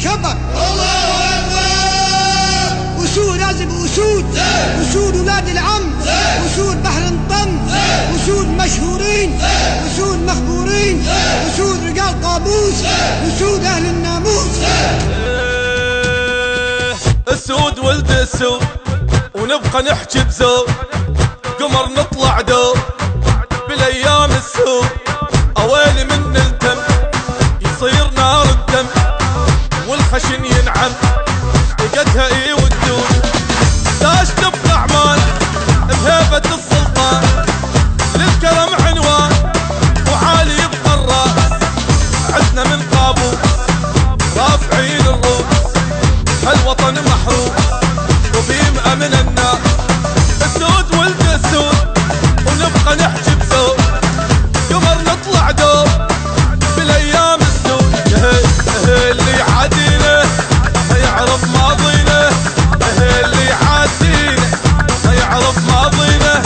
كبر. الله أكبر. أسود لازم أسود، أسود ولاد العم، أسود بحر انطم، أسود مشهورين، أسود مخبورين، أسود رجال قابوس، أسود أهل الناموس. أسود ولد أسود ونبقى نحكي بزود، قمر نطلع دور بالايام السود. اويلي من الدم يصير نار الدم والخشن ينعم وقدها اي والدود. داش تبقى اعمال بهيبة السلطان، للكرم عنوان وعالي يبقى الراس. عدنا من قابوس رافعين الروس، هالوطن محروس وفي مأمن الناس. السود ولد السود ونبقى نحكي بزود، قمر نطلع دور بالايام السود. اللي يعادينا ما يعرف ماضينا، اللي يعادينا ما يعرف ماضينا.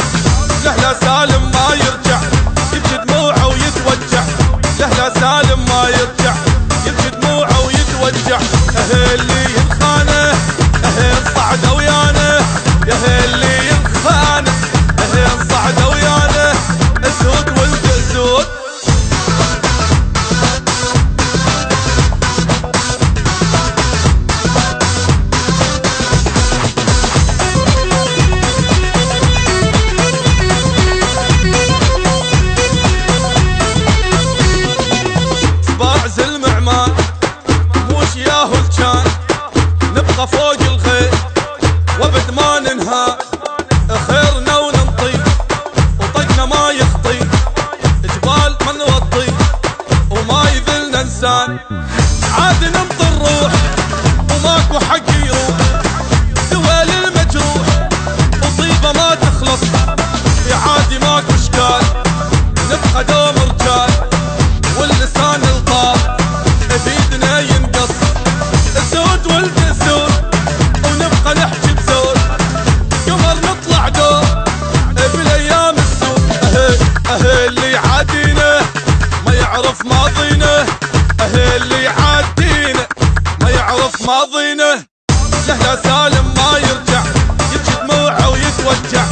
له لا سالم ما يرجع يبكي دموعه ويتوجع، له لا سالم ما يرجع يبكي دموعه ويتوجع. اللي ينخانه انصعد ويانا، يا اللي ينخانه انصعد ويانا. اسود ولد اسود. صباع زلم عمان موش ياهو الجان، نبقى فوق الخير وابد ما ننهار. خيرنا وننطي وطقنا ما يخطي، جبال ما نوطي وما يذلنا انسان. عاد ننطي الروح وماكو حق يروح، دوال المجروح وطيبه ما تخلص. يا عادي ماكو اشكال نبقى دوم رجال، واللسان الطاب بيدنا ينقص. اسود ولد اسود ونبقى نحكي بزود، قمر نطلع دور بالايام السود. اللي يعادينا ما يعرف ماضينا، اللي يعادينا ما يعرف ماضينا. له لا سالم ما يرجع يبكي دموعه ويتوجع،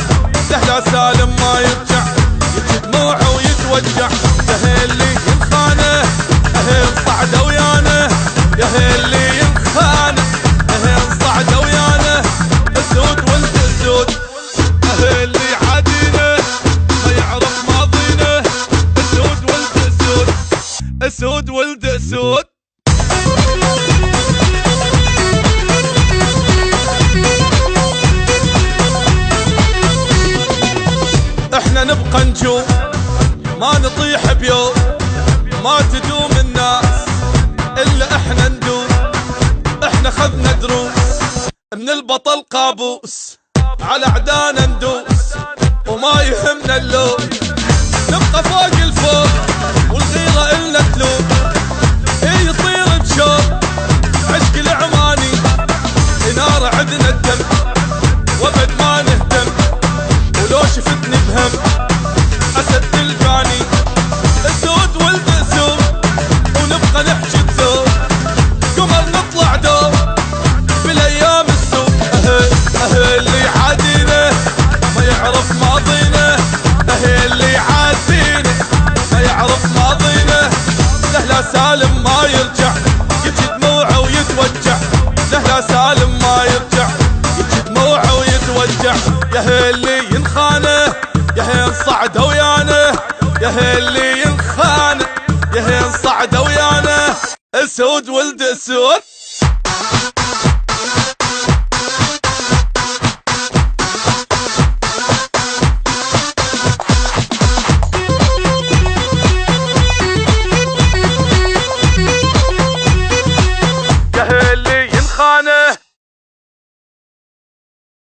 له لا سالم ما يرجع يبكي دموعه ويتوجع. يا اللي ينخانه انصعد ويانا، يا اللي ينخانه انصعد ويانا. اسود ولد اسود اللي يعادينا ما يعرف ماضينا. اسود ولد اسود، اسود ولد اسود. احنا نبقى نجوم ما نطيح بيوم، ما تدوم الناس الا احنا ندوم. احنا خذنا دروس من البطل قابوس، على اعدانا ندوس وما يهمنا اللوم. نبقى فوق الفوق والغيرة النا تلوم، هي يطير بشوق عشق العماني. نار عدنا الدم وابد ما نهتم، ولو شفتني بهم اسد تلقاني. اسود ولد اسود ونبقى نحكي بزود، قمر نطلع دور بالايام السود. اللي يعادينا ما يعرف ماضينا، اللي يعادينا ما يعرف ماضينا. له لا سالم ما يرجع يبكي دموعه ويتوجع، له لا سالم ما يرجع يبكي دموعه ويتوجع. يا اللي ينخانه يا انصعد ويانا، يا اللي ينخانه يا انصعد ويانا. اسود ولد اسود.